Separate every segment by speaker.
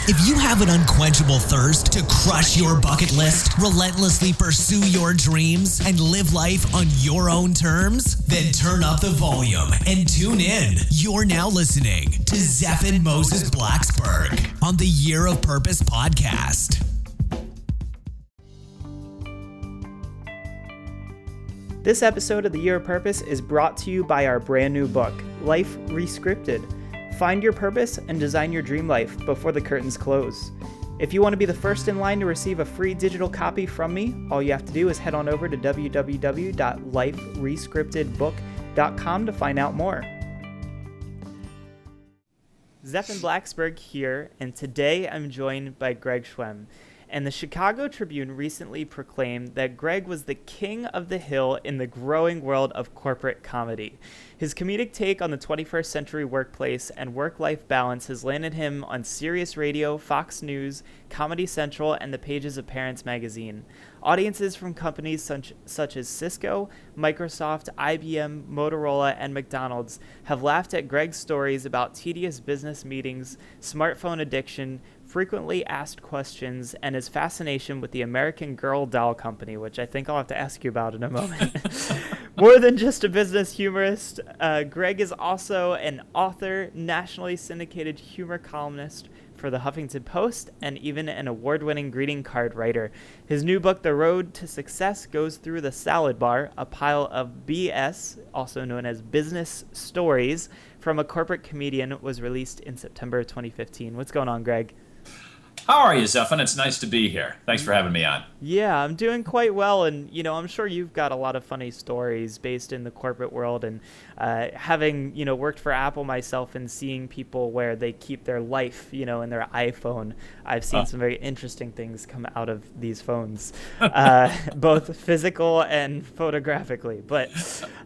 Speaker 1: If you have an unquenchable thirst to crush your bucket list, relentlessly pursue your dreams, and live life on your own terms, then turn up the volume and tune in. You're now listening to Zeph and Moses Blacksburg on the Year of Purpose podcast.
Speaker 2: This episode of the Year of Purpose is brought to you by our brand new book, Life Rescripted. Find your purpose and design your dream life before the curtains close. If you want to be the first in line to receive a free digital copy from me, all you have to do is head on over to www.liferescriptedbook.com to find out more. Zeph and Blacksburg here, and today I'm joined by Greg Schwem. And the Chicago Tribune recently proclaimed that Greg was the king of the hill in the growing world of corporate comedy. His comedic take on the 21st century workplace and work-life balance has landed him on SIRIUS Radio, Fox News, Comedy Central, and the pages of Parents Magazine. Audiences from companies such as Cisco, Microsoft, IBM, Motorola, and McDonald's have laughed at Greg's stories about tedious business meetings, smartphone addiction, frequently asked questions, and his fascination with the American Girl doll company, which I think I'll have to ask you about in a moment. More than just a business humorist, Greg is also an author, nationally syndicated humor columnist for the Huffington Post, and even an award-winning greeting card writer. His new book, The Road to Success, goes through the salad bar, a pile of BS, also known as business stories, from a corporate comedian, was released in September 2015. What's going on, Greg?
Speaker 3: How are you, Zephan? It's nice to be here. Thanks for having me on.
Speaker 2: Yeah, I'm doing quite well, and I'm sure you've got a lot of funny stories based in the corporate world, and having worked for Apple myself and seeing people where they keep their life in their iPhone, I've seen some very interesting things come out of these phones, both physical and photographically. But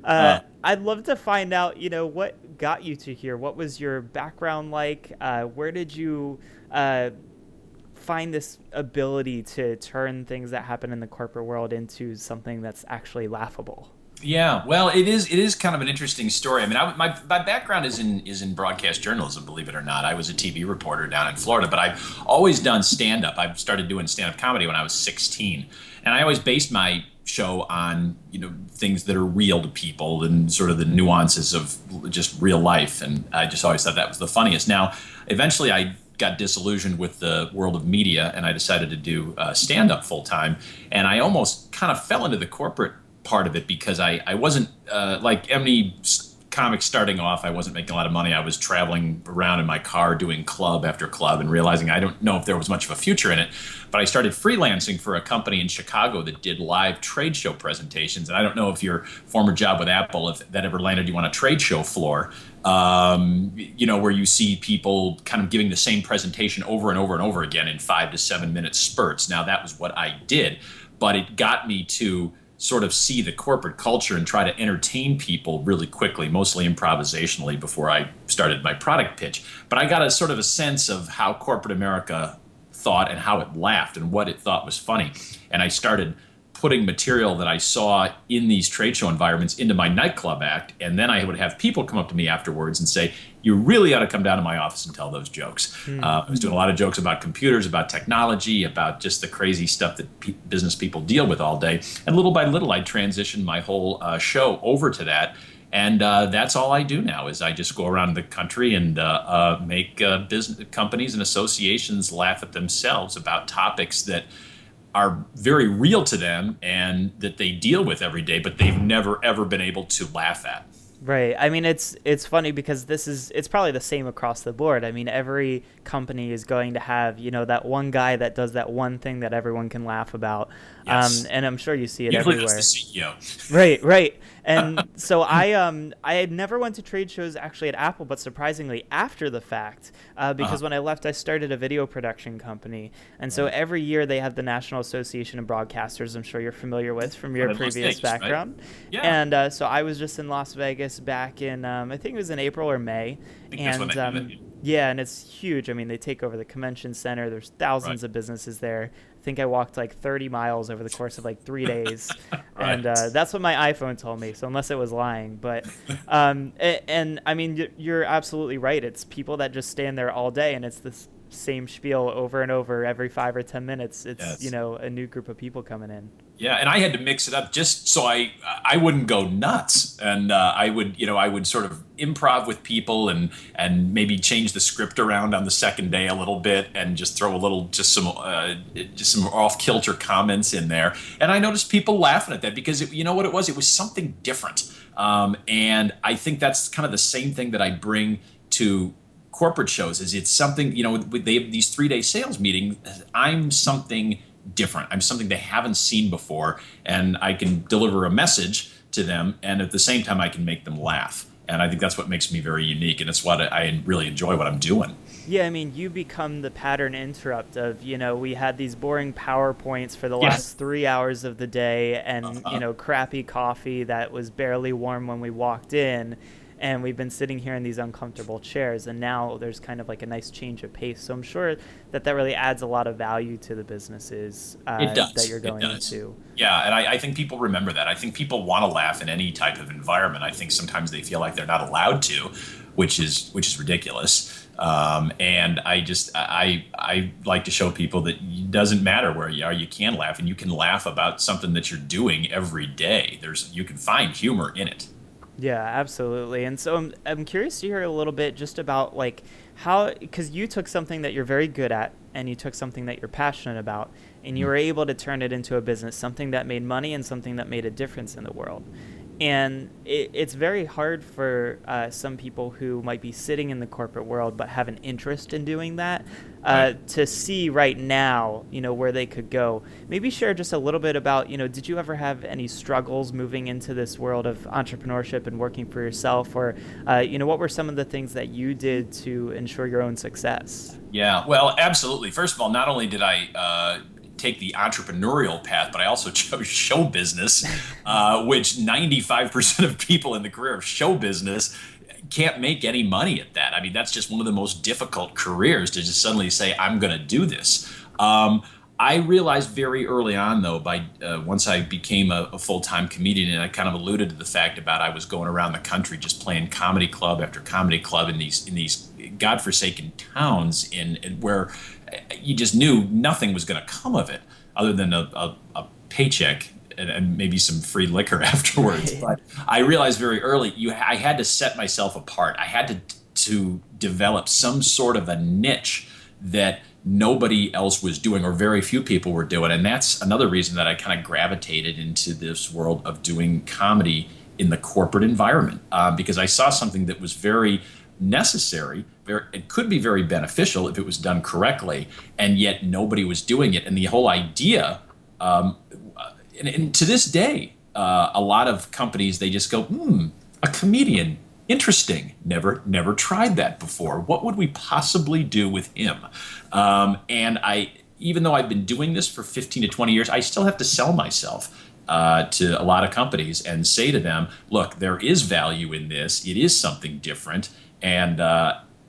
Speaker 2: I'd love to find out what got you to here. What was your background like? Where did you find this ability to turn things that happen in the corporate world into something that's actually laughable?
Speaker 3: Yeah, well, it is kind of an interesting story. I mean, my background is in broadcast journalism, believe it or not. I was a TV reporter down in Florida, but I've always done stand-up. I started doing stand-up comedy when I was 16, and I always based my show on things that are real to people and sort of the nuances of just real life, and I just always thought that was the funniest. Now, eventually I got disillusioned with the world of media, and I decided to do stand-up full-time, and I almost kind of fell into the corporate part of it because I wasn't, like any comic starting off, I wasn't making a lot of money. I was traveling around in my car doing club after club and realizing I don't know if there was much of a future in it, but I started freelancing for a company in Chicago that did live trade show presentations, and I don't know if your former job with Apple, if that ever landed you on a trade show floor, where you see people kind of giving the same presentation over and over and over again in 5 to 7 minute spurts. Now, that was what I did, but it got me to sort of see the corporate culture and try to entertain people really quickly, mostly improvisationally, before I started my product pitch. But I got a sort of a sense of how corporate America thought and how it laughed and what it thought was funny. And I started putting material that I saw in these trade show environments into my nightclub act, and then I would have people come up to me afterwards and say, you really ought to come down to my office and tell those jokes. I was doing a lot of jokes about computers, about technology, about just the crazy stuff that business people deal with all day. And little by little, I transitioned my whole show over to that. And that's all I do now is I just go around the country and make business companies and associations laugh at themselves about topics that are very real to them and that they deal with every day, but they've never, ever been able to laugh at.
Speaker 2: Right. I mean, it's funny because it's probably the same across the board. I mean, every company is going to have, that one guy that does that one thing that everyone can laugh about. Yes. And I'm sure you see it
Speaker 3: usually
Speaker 2: everywhere.
Speaker 3: It's the CEO.
Speaker 2: Right. And so I had never went to trade shows actually at Apple, but surprisingly after the fact, because when I left, I started a video production company. And so every year they have the National Association of Broadcasters, I'm sure you're familiar with from your previous background. Right? Yeah. And so I was just in Las Vegas back in, I think it was in April or May. Yeah, and it's huge. I mean, they take over the convention center. There's thousands of businesses there. I think I walked like 30 miles over the course of like 3 days. And that's what my iPhone told me, so unless it was lying. But and I mean, you're absolutely right. It's people that just stand there all day, and it's this same spiel over and over every 5 or 10 minutes. It's,
Speaker 3: Yes.
Speaker 2: you know, a new group of people coming in.
Speaker 3: Yeah, and I had to mix it up just so I wouldn't go nuts, and I would sort of improv with people and maybe change the script around on the second day a little bit and just throw some off kilter comments in there, and I noticed people laughing at that because you know what it was something different, and I think that's kind of the same thing that I bring to corporate shows. Is it's something, they have these 3-day sales meetings. I'm something different. I'm something they haven't seen before, and I can deliver a message to them, and at the same time I can make them laugh. And I think that's what makes me very unique, and it's what I really enjoy what I'm doing.
Speaker 2: Yeah, I mean, you become the pattern interrupt of, we had these boring PowerPoints for the last 3 hours of the day and, crappy coffee that was barely warm when we walked in. And we've been sitting here in these uncomfortable chairs, and now there's kind of like a nice change of pace. So I'm sure that really adds a lot of value to the businesses that you're going into.
Speaker 3: Yeah, and I think people remember that. I think people want to laugh in any type of environment. I think sometimes they feel like they're not allowed to, which is ridiculous. And I like to show people that it doesn't matter where you are, you can laugh, and you can laugh about something that you're doing every day. You can find humor in it.
Speaker 2: Yeah, absolutely. And so I'm curious to hear a little bit just about like how, because you took something that you're very good at and you took something that you're passionate about and you were able to turn it into a business, something that made money and something that made a difference in the world. And it's very hard for some people who might be sitting in the corporate world but have an interest in doing that to see right now, where they could go. Maybe share just a little bit about, did you ever have any struggles moving into this world of entrepreneurship and working for yourself? Or, what were some of the things that you did to ensure your own success?
Speaker 3: Yeah, well, absolutely. First of all, not only did I take the entrepreneurial path, but I also chose show business, which 95% of people in the career of show business can't make any money at that. I mean, that's just one of the most difficult careers to just suddenly say, I'm going to do this. I realized very early on, though, once I became a full-time comedian, and I kind of alluded to the fact about I was going around the country just playing comedy club after comedy club in these godforsaken towns where you just knew nothing was going to come of it other than a paycheck and maybe some free liquor afterwards. But I realized very early I had to set myself apart. I had to develop some sort of a niche that nobody else was doing or very few people were doing. And that's another reason that I kind of gravitated into this world of doing comedy in the corporate environment, because I saw something that was very necessary. It could be very beneficial if it was done correctly, and yet nobody was doing it. And the whole idea, and to this day, a lot of companies, they just go, a comedian, interesting. Never tried that before. What would we possibly do with him? And even though I've been doing this for 15 to 20 years, I still have to sell myself to a lot of companies and say to them, look, there is value in this. It is something different. And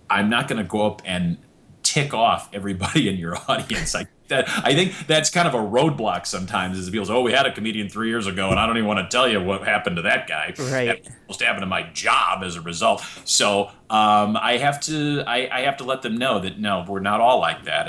Speaker 3: I'm not going to go up and tick off everybody in your audience. I think that's kind of a roadblock sometimes, is people say, we had a comedian 3 years ago, and I don't even want to tell you what happened to that guy.
Speaker 2: Right.
Speaker 3: That's supposed to happen to my job as a result. So I have to let them know that no, we're not all like that.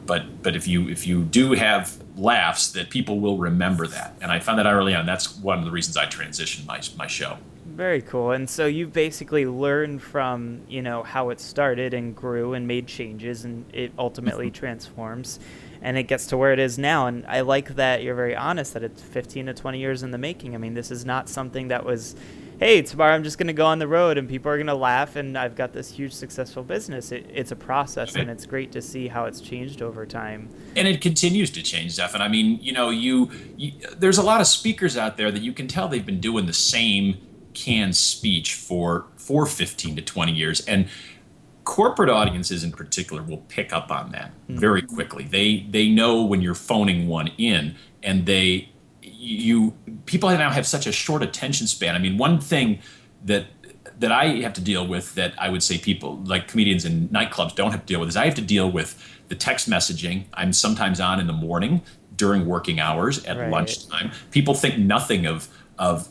Speaker 3: But if you do have laughs, that people will remember that. And I found that early on. That's one of the reasons I transitioned my show.
Speaker 2: Very cool. And so you basically learned from, how it started and grew and made changes, and it ultimately transforms and it gets to where it is now. And I like that you're very honest that it's 15 to 20 years in the making. I mean, this is not something that was, hey, tomorrow I'm just going to go on the road and people are going to laugh and I've got this huge successful business. It's a process, and it's great to see how it's changed over time. And
Speaker 3: it continues to change, Stefan. I mean, there's a lot of speakers out there that you can tell they've been doing the same canned speech for 15 to 20 years, and corporate audiences in particular will pick up on that very quickly. They know when you're phoning one in, and people now have such a short attention span. I mean, one thing that I have to deal with that I would say people like comedians in nightclubs don't have to deal with is I have to deal with the text messaging. I'm sometimes on in the morning during working hours at lunchtime. People think nothing of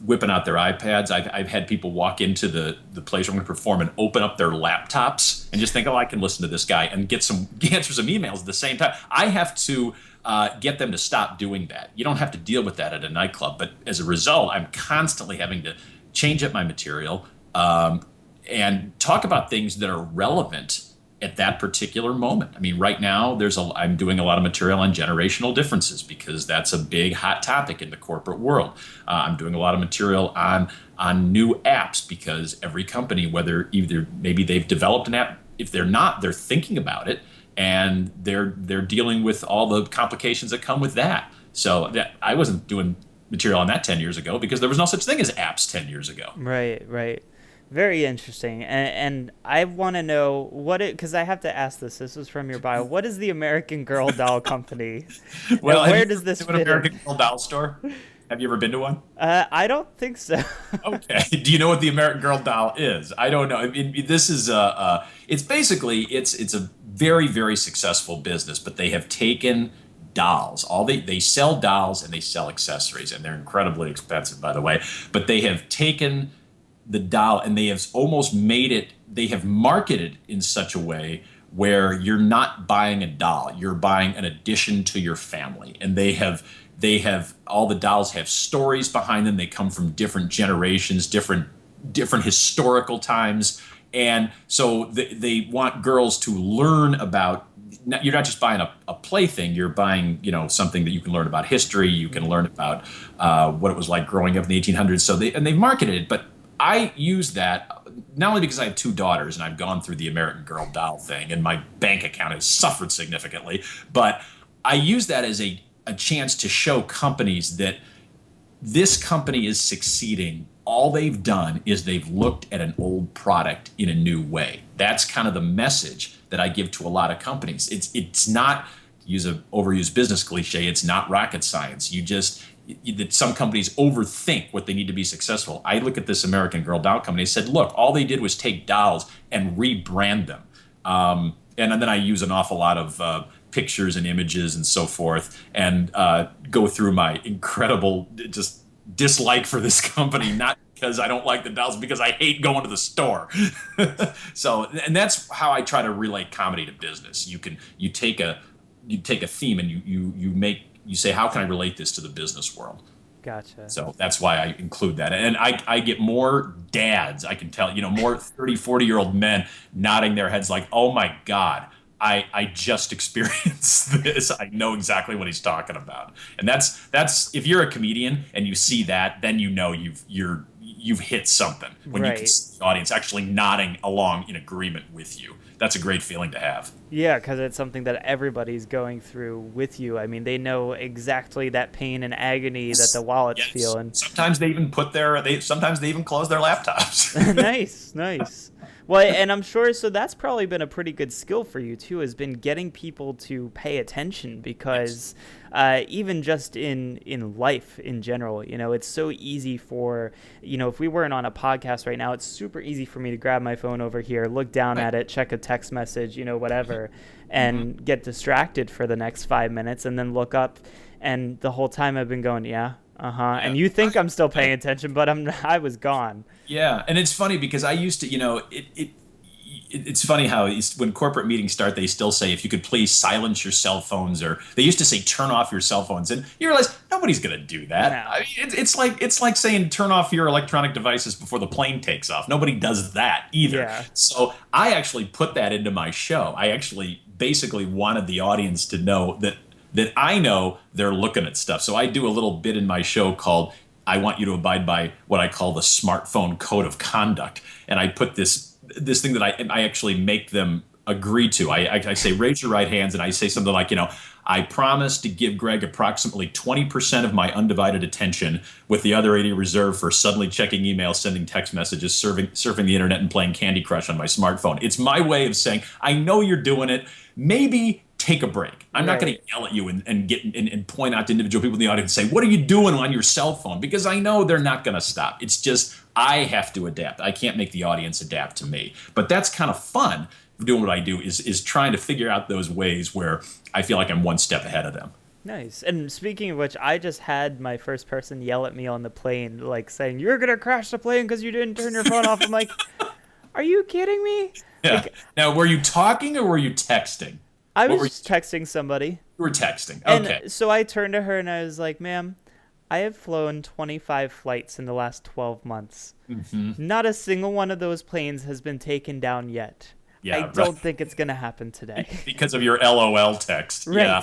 Speaker 3: whipping out their iPads. I've had people walk into the place where I'm going to perform and open up their laptops and just think, oh, I can listen to this guy and answer some emails at the same time. I have to get them to stop doing that. You don't have to deal with that at a nightclub, but as a result, I'm constantly having to change up my material and talk about things that are relevant at that particular moment. I mean, right now I'm doing a lot of material on generational differences because that's a big hot topic in the corporate world. I'm doing a lot of material on new apps because every company, whether either maybe they've developed an app, if they're not, they're thinking about it and they're dealing with all the complications that come with that. So I wasn't doing material on that 10 years ago because there was no such thing as apps 10 years ago.
Speaker 2: Right. Very interesting. And I want to know because I have to ask this. This was from your bio. What is the American Girl doll company?
Speaker 3: Well,
Speaker 2: where does this fit? An
Speaker 3: American Girl doll store? Have you ever been to one?
Speaker 2: I don't think so.
Speaker 3: Okay. Do you know what the American Girl doll is? I don't know. I mean, this is it's basically it's a very, very successful business, but they have taken dolls. They sell dolls and they sell accessories, and they're incredibly expensive, by the way. But they have taken the doll and they have almost made it. They have marketed in such a way where you're not buying a doll, you're buying an addition to your family, and they have all the dolls have stories behind them. They come from different generations, different historical times, and so they want girls to learn about. You're not just buying a plaything. You're buying, something that you can learn about history. You can learn about what it was like growing up in the 1800s. So they've marketed it, but I use that not only because I have two daughters and I've gone through the American Girl doll thing and my bank account has suffered significantly, but I use that as a chance to show companies that this company is succeeding. All they've done is they've looked at an old product in a new way. That's kind of the message that I give to a lot of companies. It's not, to use an overused business cliche, it's not rocket science. That some companies overthink what they need to be successful. I look at this American Girl doll company and said, look, all they did was take dolls and rebrand them. And then I use an awful lot of pictures and images and so forth and go through my incredible just dislike for this company, not because I don't like the dolls, because I hate going to the store. So, and that's how I try to relate comedy to business. You take a theme and you say, how can I relate this to the business world?
Speaker 2: Gotcha.
Speaker 3: So that's why I include that. And I get more dads, I can tell, more 30, 40-year-old men nodding their heads like, oh my God, I just experienced this. I know exactly what he's talking about. And that's if you're a comedian and you see that, then you've hit something. When you can see the audience actually nodding along in agreement with you. That's a great feeling to have.
Speaker 2: Yeah, because it's something that everybody's going through with you. I mean, they know exactly that pain and agony that the wallets feel. And
Speaker 3: sometimes they even sometimes they even close their laptops.
Speaker 2: Nice. Well, and I'm sure, so that's probably been a pretty good skill for you too, has been getting people to pay attention, because even just in life in general, it's so easy for, if we weren't on a podcast right now, it's super easy for me to grab my phone over here, look down at it, check a text message, whatever, and get distracted for the next 5 minutes and then look up. And the whole time I've been going, yeah. And you think I'm still paying attention, but I was gone.
Speaker 3: Yeah, and it's funny because I used to, it's funny how when corporate meetings start, they still say, if you could please silence your cell phones, or they used to say, turn off your cell phones. And you realize nobody's going to do that. No. I mean, it's like saying, turn off your electronic devices before the plane takes off. Nobody does that either. Yeah. So I actually put that into my show. I actually basically wanted the audience to know that I know they're looking at stuff. So I do a little bit in my show called, I want you to abide by what I call the smartphone code of conduct. And I put this thing that I actually make them agree to. I say, raise your right hands, and I say something like, I promise to give Greg approximately 20% of my undivided attention, with the other 80 reserved for suddenly checking emails, sending text messages, surfing the internet, and playing Candy Crush on my smartphone. It's my way of saying, I know you're doing it. Maybe take a break. I'm not going to yell at you and point out to individual people in the audience and say, what are you doing on your cell phone? Because I know they're not going to stop. It's just, I have to adapt. I can't make the audience adapt to me. But that's kind of fun. Doing what I do is trying to figure out those ways where I feel like I'm one step ahead of them.
Speaker 2: Nice. And speaking of which, I just had my first person yell at me on the plane, like saying, "You're going to crash the plane because you didn't turn your phone off." I'm like, are you kidding me?
Speaker 3: Yeah.
Speaker 2: Like,
Speaker 3: Now, were you talking or were you texting?
Speaker 2: I was texting somebody.
Speaker 3: You were texting. Okay.
Speaker 2: And so I turned to her and I was like, "Ma'am, I have flown 25 flights in the last 12 months.
Speaker 3: Mm-hmm.
Speaker 2: Not a single one of those planes has been taken down yet.
Speaker 3: Yeah,
Speaker 2: I don't think it's going to happen today."
Speaker 3: Because of your LOL text.
Speaker 2: Right.
Speaker 3: Yeah.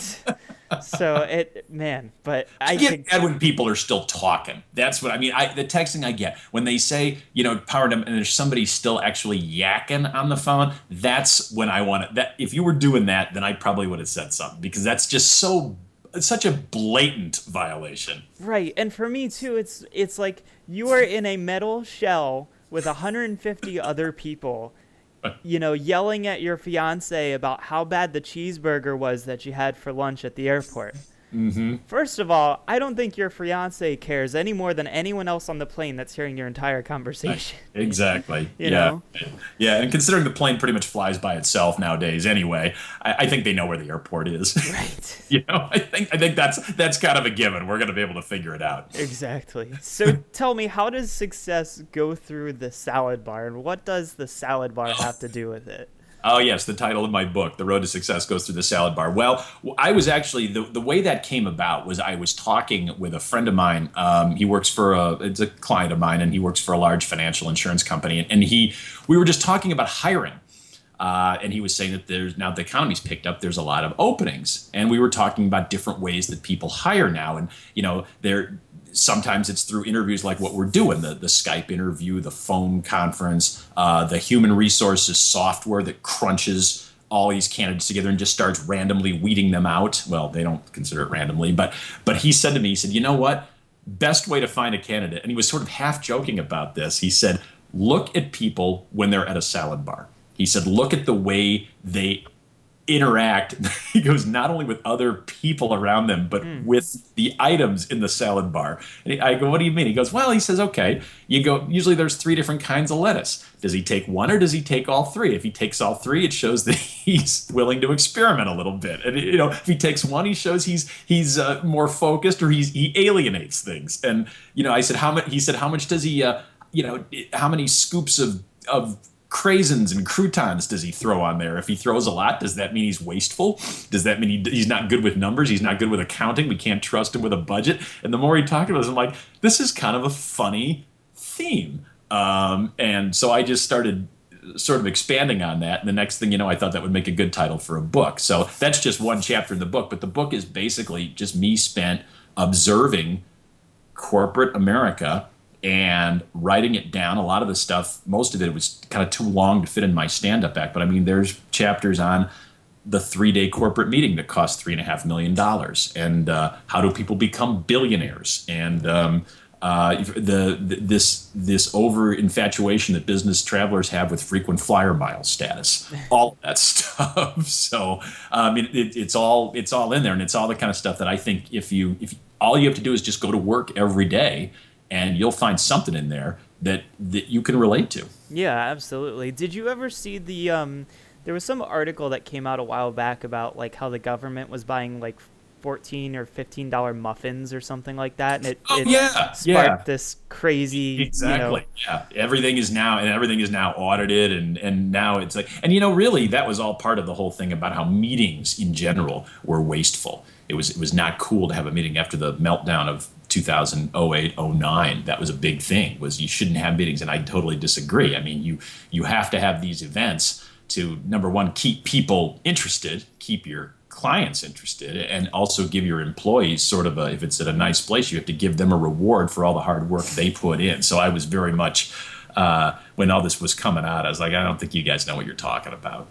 Speaker 2: So but
Speaker 3: I get mad when people are still talking. That's what I mean. The texting I get when they say, power them, and there's somebody still actually yakking on the phone. That's when I want it. That if you were doing that, then I probably would have said something, because that's just such a blatant violation.
Speaker 2: Right. And for me too, it's like you are in a metal shell with 150 other people, yelling at your fiance about how bad the cheeseburger was that you had for lunch at the airport.
Speaker 3: Mm-hmm.
Speaker 2: First of all, I don't think your fiance cares any more than anyone else on the plane that's hearing your entire conversation.
Speaker 3: Exactly.
Speaker 2: You know?
Speaker 3: Yeah, and considering the plane pretty much flies by itself nowadays anyway, I think they know where the airport is.
Speaker 2: Right.
Speaker 3: I think that's kind of a given. We're going to be able to figure it out.
Speaker 2: Exactly. So tell me, how does success go through the salad bar, and what does the salad bar have to do with it?
Speaker 3: Oh, yes, the title of my book, The Road to Success Goes Through the Salad Bar. Well, I was actually, the way that came about was I was talking with a friend of mine. He works it's a client of mine, and he works for a large financial insurance company. And we were just talking about hiring. And he was saying that now the economy's picked up, there's a lot of openings. And we were talking about different ways that people hire now. And, sometimes it's through interviews like what we're doing, the Skype interview, the phone conference, the human resources software that crunches all these candidates together and just starts randomly weeding them out. Well, they don't consider it randomly, but he said to me, he said, "You know what? Best way to find a candidate," and he was sort of half joking about this. He said, "Look at people when they're at a salad bar." He said, "Look at the way they interact." He goes, not only with other people around them, but with the items in the salad bar. And I go, "What do you mean?" He goes, "Well," he says, "Okay, usually there's 3 different kinds of lettuce. Does he take one or does he take all 3? If he takes all 3, it shows that he's willing to experiment a little bit. And if he takes one, he shows he's more focused, or he alienates things." And I said, he said, "How much does he how many scoops of craisins and croutons does he throw on there? If he throws a lot, does that mean he's wasteful? Does that mean he's not good with numbers? He's not good with accounting? We can't trust him with a budget?" And the more he talked about it, I'm like, this is kind of a funny theme. And so I just started sort of expanding on that. And the next thing I thought that would make a good title for a book. So that's just one chapter in the book. But the book is basically just me spent observing corporate America and writing it down. A lot of the stuff, most of it was kind of too long to fit in my stand-up act. But I mean, there's chapters on the 3-day corporate meeting that cost $3.5 million, and how do people become billionaires, and this over infatuation that business travelers have with frequent flyer mile status, all of that stuff. So it's all in there, and it's all the kind of stuff that I think if all you have to do is just go to work every day, and you'll find something in there that you can relate to.
Speaker 2: Yeah, absolutely. Did you ever see there was some article that came out a while back about like how the government was buying like $14 or $15 muffins or something like that, and it sparked this crazy.
Speaker 3: Exactly. Yeah. Everything is now audited, and now it's like, and really that was all part of the whole thing about how meetings in general were wasteful. It was not cool to have a meeting after the meltdown of 2008, 09. That was a big thing, was you shouldn't have meetings, and I totally disagree. I mean, you have to have these events to, number one, keep people interested, keep your clients interested, and also give your employees sort of if it's at a nice place, you have to give them a reward for all the hard work they put in. So I was very much, when all this was coming out, I was like, I don't think you guys know what you're talking about.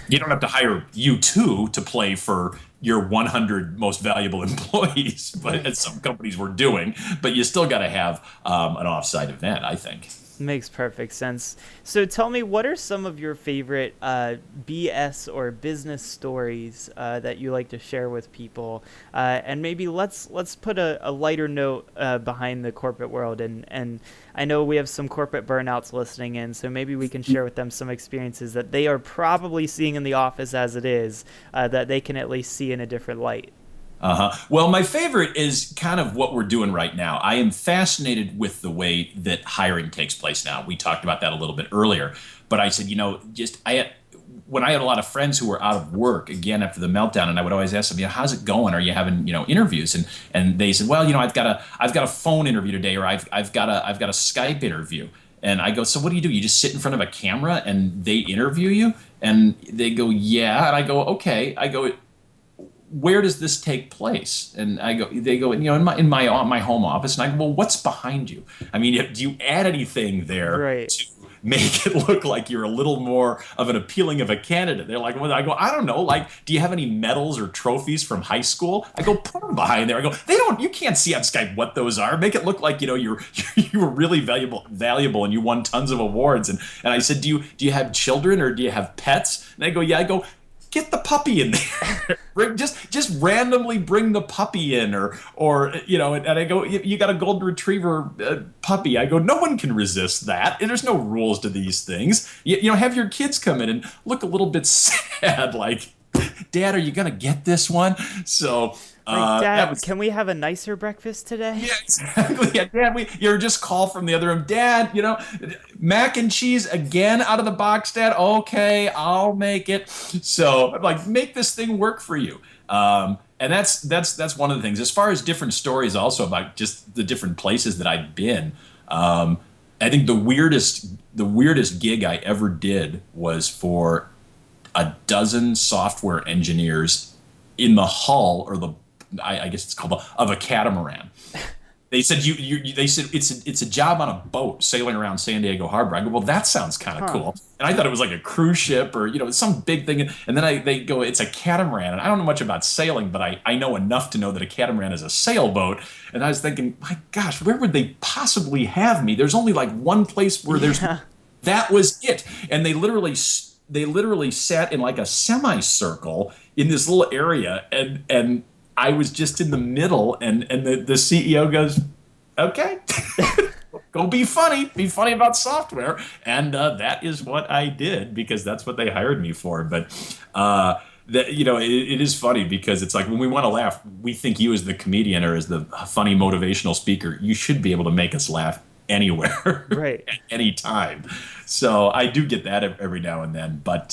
Speaker 3: You don't have to hire U2 to play for your 100 most valuable employees, but as some companies were doing, but you still got to have an off-site event, I think.
Speaker 2: Makes perfect sense. So tell me, what are some of your favorite BS or business stories that you like to share with people? And maybe let's put a lighter note behind the corporate world. And I know we have some corporate burnouts listening in, so maybe we can share with them some experiences that they are probably seeing in the office as it is, that they can at least see in a different light.
Speaker 3: Well, my favorite is kind of what we're doing right now. I am fascinated with the way that hiring takes place now. We talked about that a little bit earlier, but I said, when I had a lot of friends who were out of work again after the meltdown, and I would always ask them, how's it going? Are you having, interviews? And they said, well, I've got a phone interview today, or I've got a Skype interview. And I go, so what do? You just sit in front of a camera and they interview you? And they go, yeah. And I go, okay. I go, where does this take place? And they go, in my home office. And I go, well, what's behind you? I mean, do you add anything there to make it look like you're a little more of an appealing of a candidate? They're like, well, I go, I don't know. Like, do you have any medals or trophies from high school? I go, put them behind there. I go, you can't see on Skype what those are. Make it look like, you were really valuable and you won tons of awards. And I said, do you have children or do you have pets? And they go, yeah. I go, get the puppy in there. just randomly bring the puppy in, or and I go, you got a golden retriever puppy. I go, no one can resist that. And there's no rules to these things. Have your kids come in and look a little bit sad, like, Dad, are you gonna get this one? So.
Speaker 2: Dad, can we have a nicer breakfast today?
Speaker 3: Yeah, exactly. Yeah, Dad, you're just call from the other room. Dad, mac and cheese again out of the box, Dad. Okay, I'll make it. So I'm like, make this thing work for you. And that's one of the things. As far as different stories, also about just the different places that I've been. I think the weirdest gig I ever did was for a dozen software engineers in the hull, or I guess it's called of a catamaran. They said they said it's a job on a boat sailing around San Diego Harbor. I go, well, that sounds kind of cool. And I thought it was like a cruise ship or some big thing. And then they go, it's a catamaran. And I don't know much about sailing, but I know enough to know that a catamaran is a sailboat. And I was thinking, my gosh, where would they possibly have me? There's only like one place where that was it. And they literally sat in like a semicircle in this little area, and I was just in the middle, and the CEO goes, okay, go be funny about software. And that is what I did, because that's what they hired me for. But it is funny, because it's like, when we want to laugh, we think you as the comedian or as the funny motivational speaker, you should be able to make us laugh anywhere, right, at any time. So I do get that every now and then. But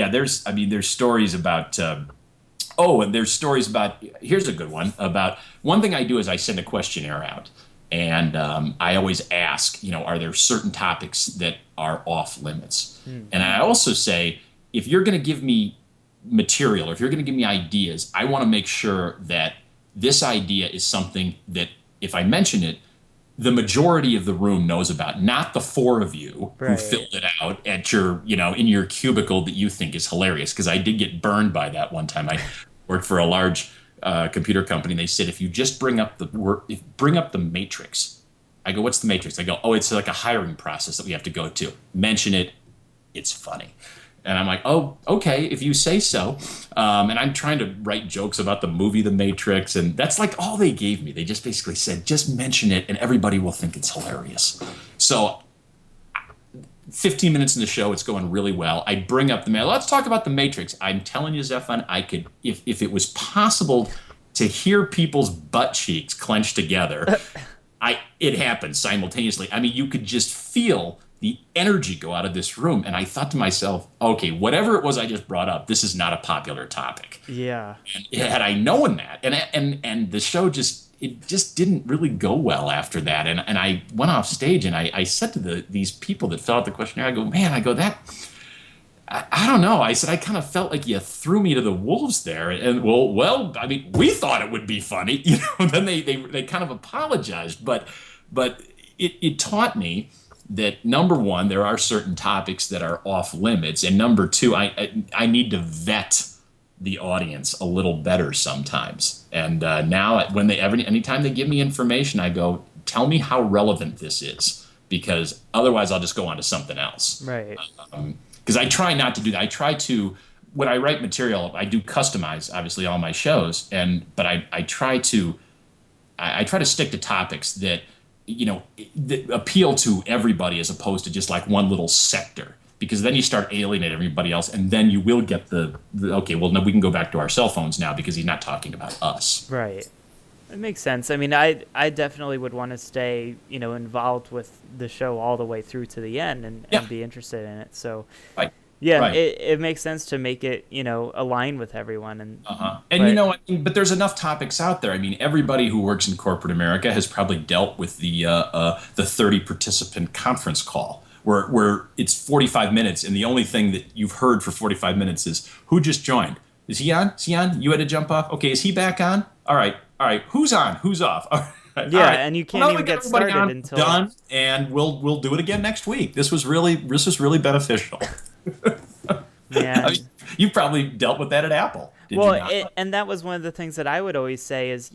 Speaker 3: there's stories about. And there's stories about, here's a good one, about one thing I do is I send a questionnaire out, and I always ask, are there certain topics that are off limits? Mm-hmm. And I also say, if you're going to give me material, or if you're going to give me ideas, I want to make sure that this idea is something that if I mention it, the majority of the room knows about, not the four of you who filled it out at your, in your cubicle that you think is hilarious. Because I did get burned by that one time. I worked for a large computer company. And they said, if you just bring up the matrix. I go, what's the matrix? I go, oh, it's like a hiring process that we have to go to. Mention it. It's funny. And I'm like, oh, okay, if you say so. And I'm trying to write jokes about the movie The Matrix, and that's like all they gave me. They just basically said, just mention it, and everybody will think it's hilarious. So 15 minutes in the show, it's going really well. I bring up let's talk about The Matrix. I'm telling you, Zephan, I could, if it was possible to hear people's butt cheeks clenched together, it happened simultaneously. I mean, you could just feel the energy go out of this room. And I thought to myself, okay, whatever it was I just brought up, this is not a popular topic.
Speaker 2: Yeah.
Speaker 3: And had I known that, and the show just didn't really go well after that. And I went off stage, and I said to these people that filled out the questionnaire, I don't know. I said, I kind of felt like you threw me to the wolves there. And well, I mean, we thought it would be funny, and then they kind of apologized, but it taught me that, number one, there are certain topics that are off limits, and number two, I need to vet the audience a little better sometimes. And now, anytime they give me information, I go, tell me how relevant this is, because otherwise I'll just go on to something else.
Speaker 2: Right.
Speaker 3: Because I try not to do that. I try to, when I write material, I do customize obviously all my shows, but I try to stick to topics that, that appeal to everybody, as opposed to just like one little sector. because then you start alienating everybody else, and then you will get the okay, well, no, we can go back to our cell phones now because he's not talking about us.
Speaker 2: Right. It makes sense. I mean, I definitely would want to stay, involved with the show all the way through to the end and be interested in it. So,
Speaker 3: right.
Speaker 2: Yeah,
Speaker 3: right.
Speaker 2: It makes sense to make it, align with everyone.
Speaker 3: And but there's enough topics out there. I mean, everybody who works in corporate America has probably dealt with the 30 participant conference call where it's 45 minutes, and the only thing that you've heard for 45 minutes is who just joined. Is he on? Is he on? You had to jump off. Okay, is he back on? All right. Who's on? Who's off? All right.
Speaker 2: Yeah, all right. And you can't even get started until
Speaker 3: done. And we'll do it again next week. This was really beneficial.
Speaker 2: Yeah.
Speaker 3: I mean, you probably dealt with that at Apple.
Speaker 2: And that was one of the things that I would always say is,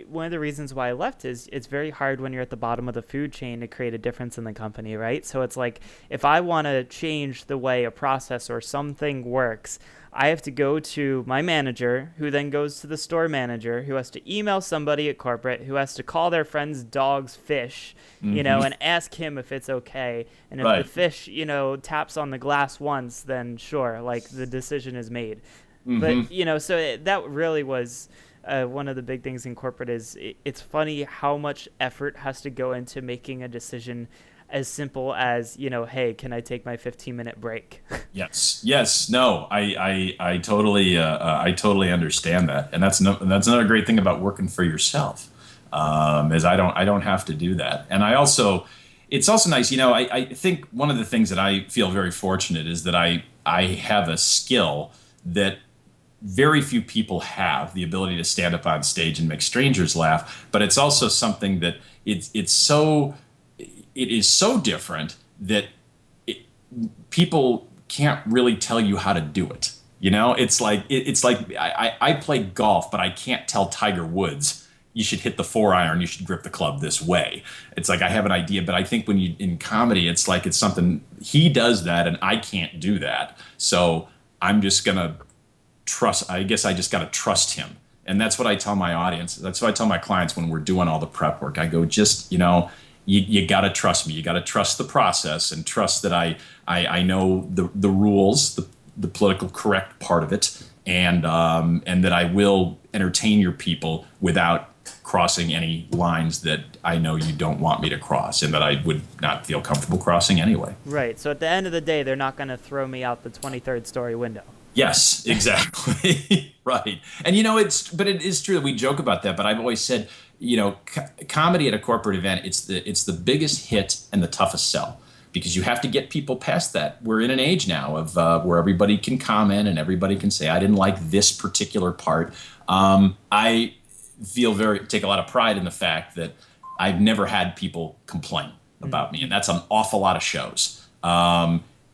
Speaker 2: one of the reasons why I left is it's very hard when you're at the bottom of the food chain to create a difference in the company, right? So it's like, if I want to change the way a process or something works, I have to go to my manager, who then goes to the store manager, who has to email somebody at corporate, who has to call their friend's dog's fish, and ask him if it's okay. And if the fish, taps on the glass once, then sure, like the decision is made. But, so that really was one of the big things in corporate is it's funny how much effort has to go into making a decision as simple as, hey, can I take my 15-minute break?
Speaker 3: Yes. No, I totally understand that, and that's another great thing about working for yourself, is I don't have to do that, and it's also nice. I think one of the things that I feel very fortunate is that I have a skill that very few people have, the ability to stand up on stage and make strangers laugh. But it's also something that it is so different that people can't really tell you how to do it. It's like I play golf, but I can't tell Tiger Woods you should hit the 4-iron, you should grip the club this way. It's like I have an idea, but I think when you in comedy, it's like it's something he does that and I can't do that. So I'm just gonna trust. I guess I just got to trust him, and that's what I tell my audience. That's what I tell my clients when we're doing all the prep work. I go, just you got to trust me. You got to trust the process and trust that I know the rules, the political correct part of it, and that I will entertain your people without crossing any lines that I know you don't want me to cross, and that I would not feel comfortable crossing anyway.
Speaker 2: Right. So at the end of the day, they're not going to throw me out the 23rd story window.
Speaker 3: Yes, exactly. Right. And it is true that we joke about that, but I've always said, comedy at a corporate event, it's the biggest hit and the toughest sell, because you have to get people past that. We're in an age now of where everybody can comment and everybody can say, I didn't like this particular part. I take a lot of pride in the fact that I've never had people complain about me, and that's an awful lot of shows.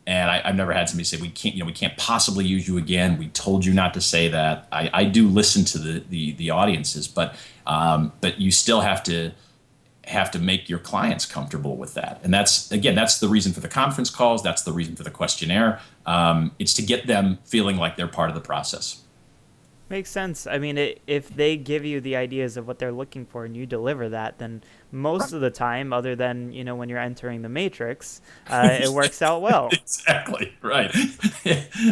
Speaker 3: And I've never had somebody say, we can't possibly use you again. We told you not to say that. I do listen to the audiences, but you still have to make your clients comfortable with that. And that's the reason for the conference calls. That's the reason for the questionnaire. It's to get them feeling like they're part of the process.
Speaker 2: Makes sense. I mean, if they give you the ideas of what they're looking for and you deliver that, then most of the time, other than, when you're entering the matrix, it works out well.
Speaker 3: Exactly. Right.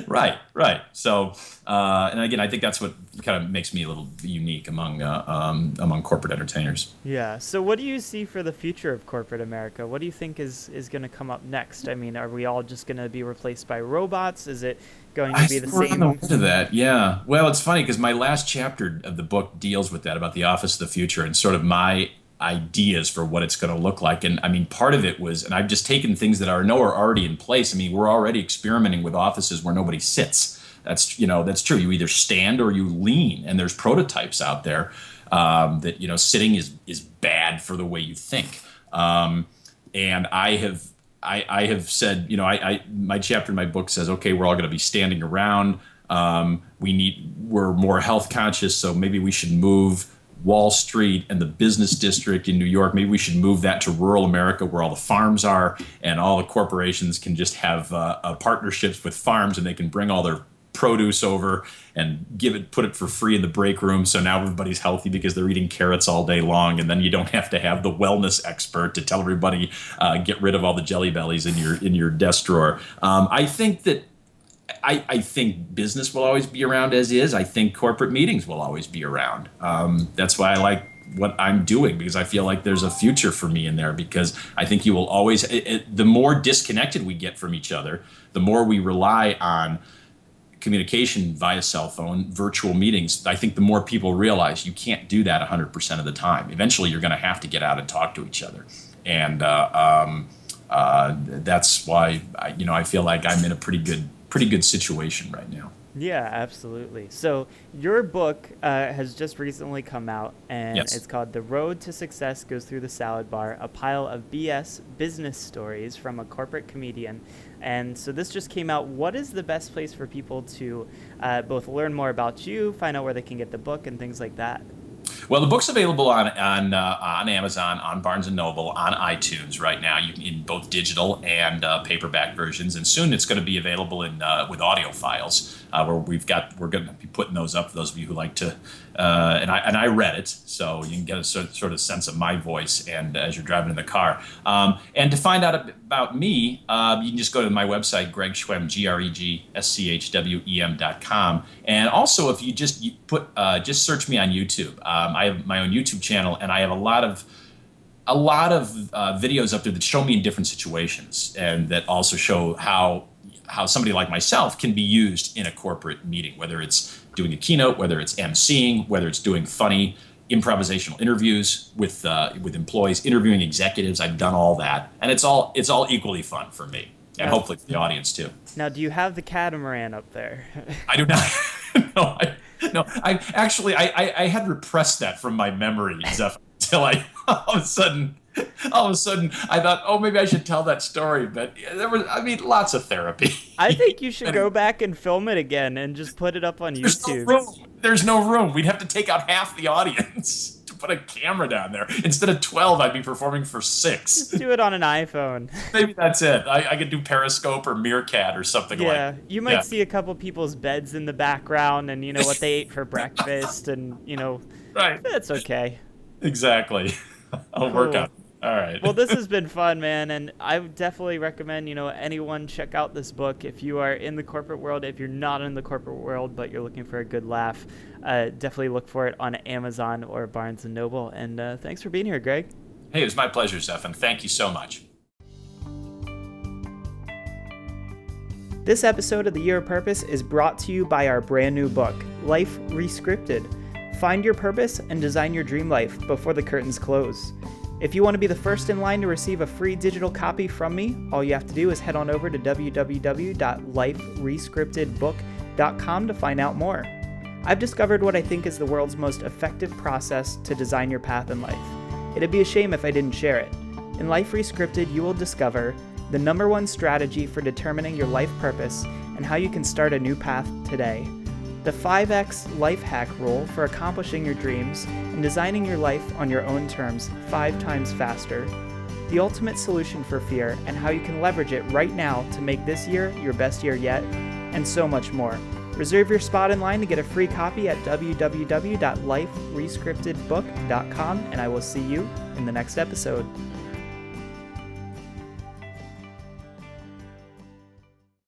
Speaker 3: Right. So, and again, I think that's what kind of makes me a little unique among corporate entertainers.
Speaker 2: Yeah. So what do you see for the future of corporate America? What do you think is going to come up next? I mean, are we all just going to be replaced by robots? Is it going to be the same?
Speaker 3: To that, yeah. Well, it's funny because my last chapter of the book deals with that, about the office of the future and sort of my ideas for what it's going to look like. And I mean, part of it was, and I've just taken things that are already in place. I mean, we're already experimenting with offices where nobody sits. That's true. You either stand or you lean, and there's prototypes out there that sitting is bad for the way you think. And I have said, my chapter in my book says, okay, we're all going to be standing around. We're more health conscious, so maybe we should move Wall Street and the business district in New York. Maybe we should move that to rural America where all the farms are, and all the corporations can just have partnerships with farms, and they can bring all their produce over and put it for free in the break room. So now everybody's healthy because they're eating carrots all day long. And then you don't have to have the wellness expert to tell everybody, get rid of all the Jelly Bellies in your desk drawer. I think business will always be around as is. I think corporate meetings will always be around. That's why I like what I'm doing, because I feel like there's a future for me in there, because I think you will always, the more disconnected we get from each other, the more we rely on communication via cell phone, virtual meetings, I think the more people realize you can't do that 100% of the time. Eventually, you're going to have to get out and talk to each other. And that's why I feel like I'm in a pretty good situation right now.
Speaker 2: Yeah, absolutely. So your book has just recently come out, and
Speaker 3: Yes.
Speaker 2: It's called The Road to Success Goes Through the Salad Bar, a pile of BS business stories from a corporate comedian. And so this just came out. What is the best place for people to both learn more about you, find out where they can get the book, and things like that?
Speaker 3: Well, the book's available on Amazon, on Barnes & Noble, on iTunes right now. You can, in both digital and paperback versions, and soon it's going to be available in with audio files. Where we're going to be putting those up for those of you who like to. And I read it, so you can get a sort of sense of my voice, and as you're driving in the car. And to find out about me, you can just go to my website, Greg Schwem, GregSchwem.com. And also, if you just search me on YouTube. I have my own YouTube channel, and I have a lot of videos up there that show me in different situations, and that also show how somebody like myself can be used in a corporate meeting, whether it's doing a keynote, whether it's emceeing, whether it's doing funny improvisational interviews with employees, interviewing executives. I've done all that, and it's all equally fun for me, and hopefully for the audience too.
Speaker 2: Now, do you have the catamaran up there?
Speaker 3: I do not. No, I had repressed that from my memory, Zeph, until all of a sudden I thought, oh, maybe I should tell that story. But there was, lots of therapy.
Speaker 2: I think you should go back and film it again and just put it up on YouTube.
Speaker 3: There's no room. We'd have to take out half the audience to put a camera down there. Instead of 12, I'd be performing for 6.
Speaker 2: Just do it on an iPhone.
Speaker 3: Maybe that's it. I could do Periscope or Meerkat or something like that.
Speaker 2: Yeah, you might see a couple people's beds in the background, and what they ate for breakfast, and
Speaker 3: Right.
Speaker 2: That's okay.
Speaker 3: Exactly. I'll work on it. All right.
Speaker 2: Well, this has been fun, man, and I would definitely recommend, anyone check out this book if you are in the corporate world. If you're not in the corporate world but you're looking for a good laugh, definitely look for it on Amazon or Barnes & Noble. And thanks for being here, Greg.
Speaker 3: Hey, it was my pleasure, Stefan. Thank you so much.
Speaker 2: This episode of The Year of Purpose is brought to you by our brand new book, Life Rescripted. Find your purpose and design your dream life before the curtains close. If you want to be the first in line to receive a free digital copy from me, all you have to do is head on over to www.liferescriptedbook.com to find out more. I've discovered what I think is the world's most effective process to design your path in life. It'd be a shame if I didn't share it. In Life Rescripted, you will discover the #1 strategy for determining your life purpose and how you can start a new path today. The 5X life hack rule for accomplishing your dreams and designing your life on your own terms 5 times faster. The ultimate solution for fear and how you can leverage it right now to make this year your best year yet, and so much more. Reserve your spot in line to get a free copy at www.liferescriptedbook.com, and I will see you in the next episode.